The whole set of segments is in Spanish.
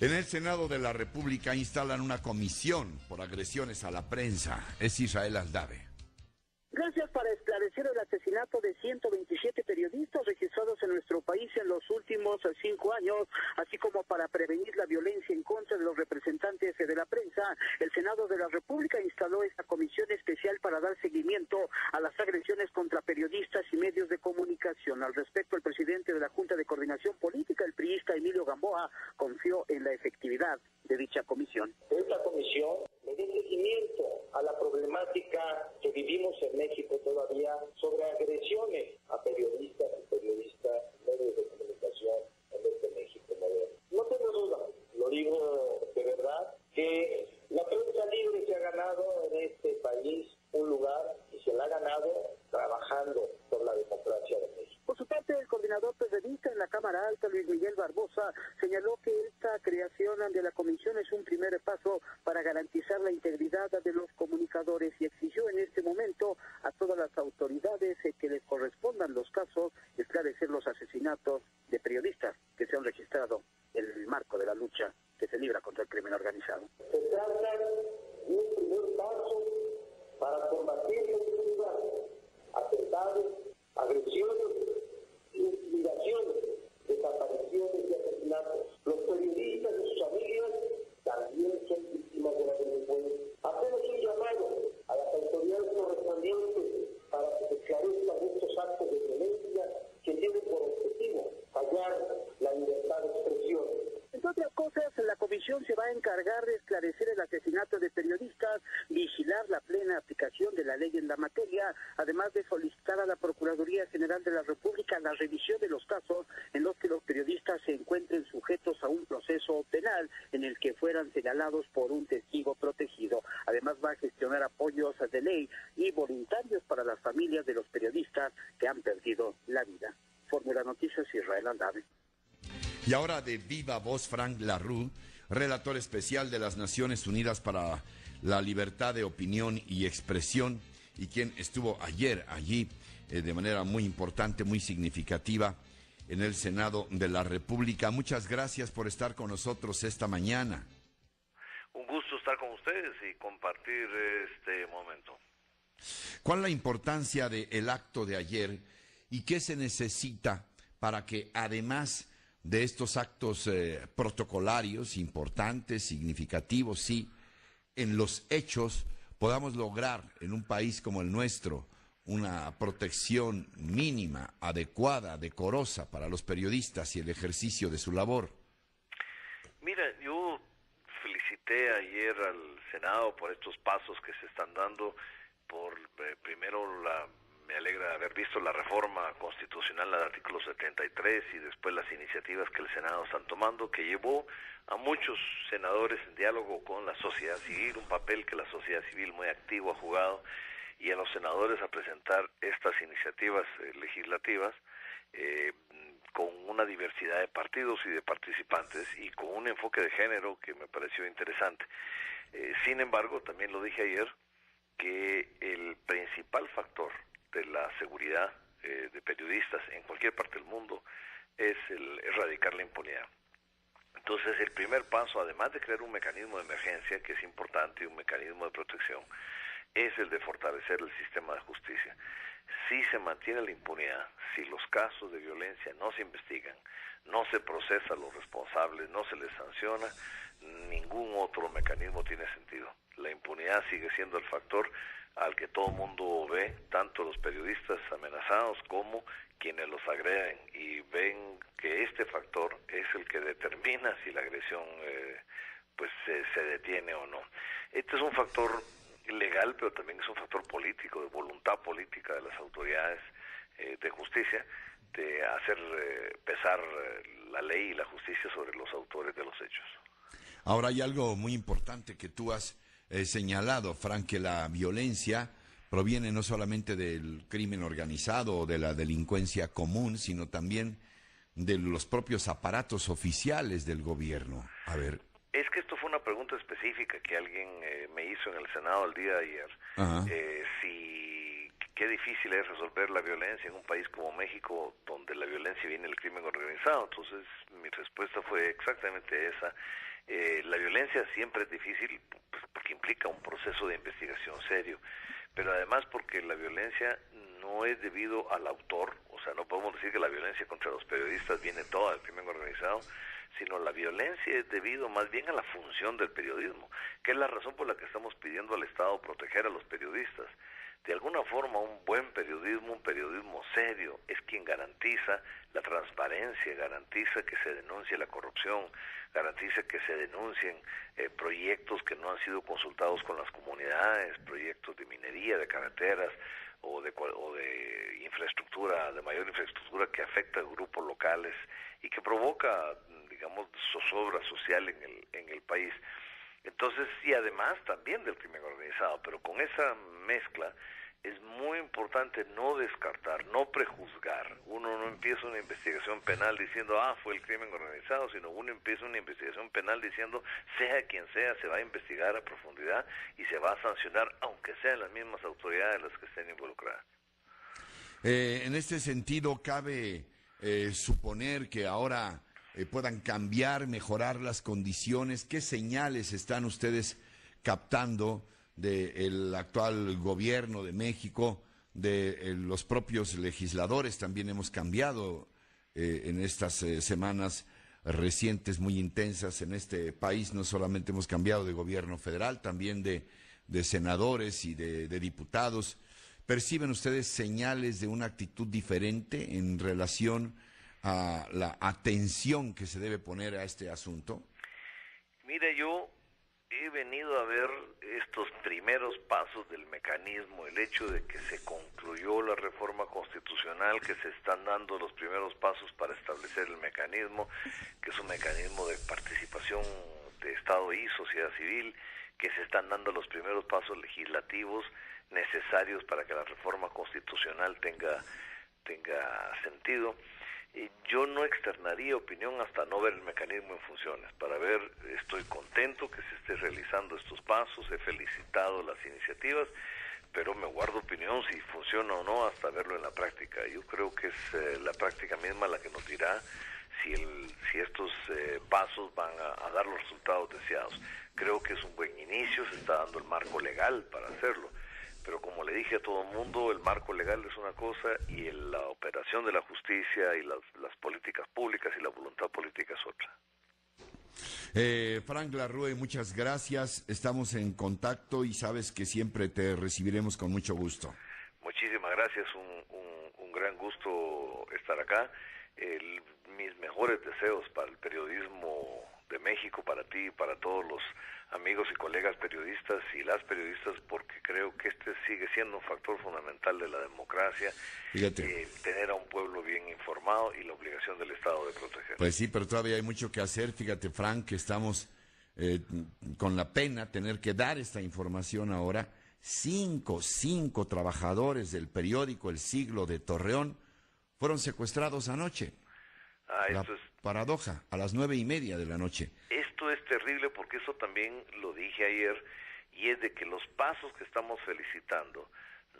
En el Senado de la República instalan una comisión por agresiones a la prensa. Es Israel Aldave. Gracias para esclarecer el asesinato de 127 periodistas registrados en nuestro país en los últimos 5 años, así como para prevenir la violencia en contra de los representantes de la prensa. El Senado de la República instaló esta comisión especial para dar seguimiento a las agresiones contra periodistas y medios de comunicación. Al respecto, el presidente de la Junta de Coordinación Política, el priista Emilio Gamboa, confió en la efectividad de dicha comisión. Esta comisión le dé seguimiento a la problemática que vivimos en México todavía sobre agresiones a periodistas y medios de comunicación en este México moderno. No tengo duda, lo digo de verdad, que la prensa libre se ha ganado en este país un lugar y se la ha ganado trabajando por la democracia de México. Por su parte, el coordinador periodista en la Cámara Alta, Luis Miguel Barbosa, señaló que esta creación de la comisión es un primer paso para garantizar la integridad de los comunicadores y exigió en este momento a todas las autoridades que les correspondan los casos esclarecer los asesinatos de periodistas que se han registrado en el marco de la lucha que se libra contra el crimen organizado. Se trata de un primer paso para combatir atentados, agresiones, intimidaciones, desapariciones y asesinatos. Los periodistas y sus familias también son víctimas de la delincuencia. Hacemos un llamado a las autoridades correspondientes para que se esclarezcan estos actos de violencia que tienen por objetivo fallar la libertad de expresión. Entre otras cosas, la comisión se va a encargar de esclarecer el asesinato de periodistas, vigilar la plena aplicación de la ley en la materia, además de solicitar a la Procuraduría General de la República la revisión de los casos en los que los periodistas se encuentren sujetos a un proceso penal en el que fueran señalados por un testigo protegido. Además va a gestionar apoyos de ley y voluntarios para las familias de los periodistas que han perdido la vida. Fórmula Noticias, Israel Aldave. Y ahora de viva voz, Frank LaRue, relator especial de las Naciones Unidas para la Libertad de Opinión y Expresión, y quien estuvo ayer allí de manera muy importante, muy significativa, en el Senado de la República. Muchas gracias por estar con nosotros esta mañana. Un gusto estar con ustedes y compartir este momento. ¿Cuál es la importancia del acto de ayer y qué se necesita para que, además de estos actos protocolarios importantes, significativos, sí, en los hechos podamos lograr en un país como el nuestro una protección mínima, adecuada, decorosa para los periodistas y el ejercicio de su labor? Mira, yo felicité ayer al Senado por estos pasos que se están dando, por primero me alegra haber visto la reforma constitucional al artículo 73 y después las iniciativas que el Senado están tomando, que llevó a muchos senadores en diálogo con la sociedad civil, un papel que la sociedad civil muy activo ha jugado, y a los senadores a presentar estas iniciativas legislativas con una diversidad de partidos y de participantes y con un enfoque de género que me pareció interesante. Sin embargo, también lo dije ayer, que el principal factor de la seguridad de periodistas en cualquier parte del mundo es el erradicar la impunidad. Entonces, el primer paso, además de crear un mecanismo de emergencia, que es importante, y un mecanismo de protección, es el de fortalecer el sistema de justicia. Si se mantiene la impunidad, si los casos de violencia no se investigan, no se procesa a los responsables, no se les sanciona, ningún otro mecanismo tiene sentido. La impunidad sigue siendo el factor al que todo el mundo ve, tanto los periodistas amenazados como quienes los agreden, y ven que este factor es el que determina si la agresión se detiene o no. Este es un factor legal, pero también es un factor político, de voluntad política de las autoridades de justicia, de hacer pesar la ley y la justicia sobre los autores de los hechos. Ahora hay algo muy importante que tú has señalado, Frank, que la violencia proviene no solamente del crimen organizado o de la delincuencia común, sino también de los propios aparatos oficiales del gobierno. A ver. Es que esto fue una pregunta específica que alguien me hizo en el Senado el día de ayer. Qué difícil es resolver la violencia en un país como México, donde la violencia viene del crimen organizado. Entonces, mi respuesta fue exactamente esa. La violencia siempre es difícil pues, porque implica un proceso de investigación serio, pero además porque la violencia no es debido al autor, o sea, no podemos decir que la violencia contra los periodistas viene toda del crimen organizado, sino la violencia es debido más bien a la función del periodismo, que es la razón por la que estamos pidiendo al Estado proteger a los periodistas. De alguna forma, un buen periodismo, un periodismo serio, es quien garantiza la transparencia, garantiza que se denuncie la corrupción, garantiza que se denuncien proyectos que no han sido consultados con las comunidades, proyectos de minería, de carreteras o de infraestructura, de mayor infraestructura que afecta a grupos locales y que provoca, digamos, zozobra social en el país. Entonces, y además también del crimen organizado, pero con esa mezcla es muy importante no descartar, no prejuzgar. Uno no empieza una investigación penal diciendo, fue el crimen organizado, sino uno empieza una investigación penal diciendo, sea quien sea, se va a investigar a profundidad y se va a sancionar, aunque sean las mismas autoridades las que estén involucradas. En este sentido, cabe suponer que ahora puedan cambiar, mejorar las condiciones. ¿Qué señales están ustedes captando del actual gobierno de México, de los propios legisladores? También hemos cambiado en estas semanas recientes muy intensas en este país. No solamente hemos cambiado de gobierno federal, también de senadores y de diputados. ¿Perciben ustedes señales de una actitud diferente en relación a la atención que se debe poner a este asunto? Mire, yo he venido a ver estos primeros pasos del mecanismo, el hecho de que se concluyó la reforma constitucional, que se están dando los primeros pasos para establecer el mecanismo, que es un mecanismo de participación de Estado y sociedad civil, que se están dando los primeros pasos legislativos necesarios para que la reforma constitucional tenga sentido. Yo no externaría opinión hasta no ver el mecanismo en funciones. Para ver, estoy contento que se esté realizando estos pasos, he felicitado las iniciativas, pero me guardo opinión si funciona o no hasta verlo en la práctica. Yo creo que es la práctica misma la que nos dirá si estos pasos van a dar los resultados deseados. Creo que es un buen inicio, se está dando el marco legal para hacerlo. Pero como le dije a todo el mundo, el marco legal es una cosa y la operación de la justicia y las políticas públicas y la voluntad política es otra. Frank Larrue, muchas gracias. Estamos en contacto y sabes que siempre te recibiremos con mucho gusto. Muchísimas gracias, un gran gusto estar acá. Mis mejores deseos para el periodismo de México, para ti y para todos los amigos y colegas periodistas y las periodistas, porque creo que este sigue siendo un factor fundamental de la democracia. Fíjate. Tener a un pueblo bien informado y la obligación del Estado de proteger. Pues sí, pero todavía hay mucho que hacer. Fíjate, Frank, que estamos con la pena tener que dar esta información ahora. Cinco trabajadores del periódico El Siglo de Torreón fueron secuestrados anoche. Esto es paradoja, a las 9:30 de la noche. Esto es terrible porque eso también lo dije ayer, y es de que los pasos que estamos felicitando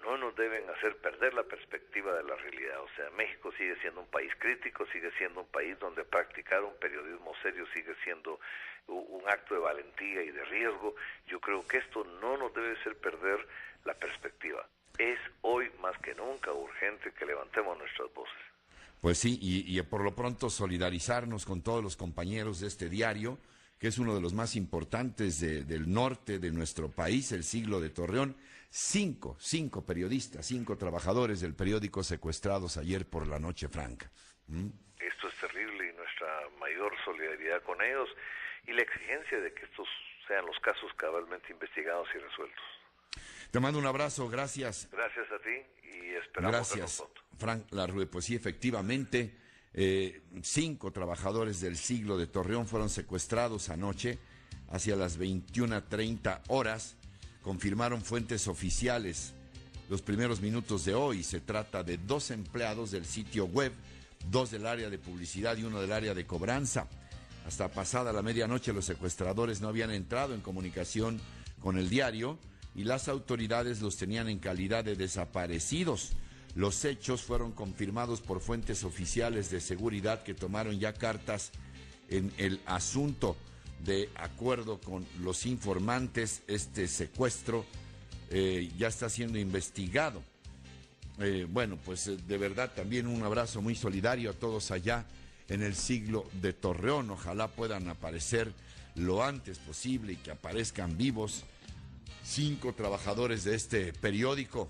no nos deben hacer perder la perspectiva de la realidad. O sea, México sigue siendo un país crítico, sigue siendo un país donde practicar un periodismo serio sigue siendo un acto de valentía y de riesgo. Yo creo que esto no nos debe hacer perder la perspectiva. Es hoy más que nunca urgente que levantemos nuestras voces. Pues sí, y por lo pronto solidarizarnos con todos los compañeros de este diario, que es uno de los más importantes del norte de nuestro país, El Siglo de Torreón. Cinco periodistas, 5 trabajadores del periódico secuestrados ayer por la noche, Frank. Esto es terrible y nuestra mayor solidaridad con ellos y la exigencia de que estos sean los casos cabalmente investigados y resueltos. Te mando un abrazo, gracias. Gracias a ti y esperamos Gracias, pronto. Frank Larrue. Pues sí, efectivamente, 5 trabajadores del Siglo de Torreón fueron secuestrados anoche hacia las 21:30 horas, confirmaron fuentes oficiales los primeros minutos de hoy. Se trata de 2 empleados del sitio web, 2 del área de publicidad y 1 del área de cobranza. Hasta pasada la medianoche los secuestradores no habían entrado en comunicación con el diario y las autoridades los tenían en calidad de desaparecidos. Los hechos fueron confirmados por fuentes oficiales de seguridad que tomaron ya cartas en el asunto. de acuerdo con los informantes, este secuestro ya está siendo investigado. Bueno, pues de verdad también un abrazo muy solidario a todos allá en el Siglo de Torreón. Ojalá puedan aparecer lo antes posible y que aparezcan vivos 5 trabajadores de este periódico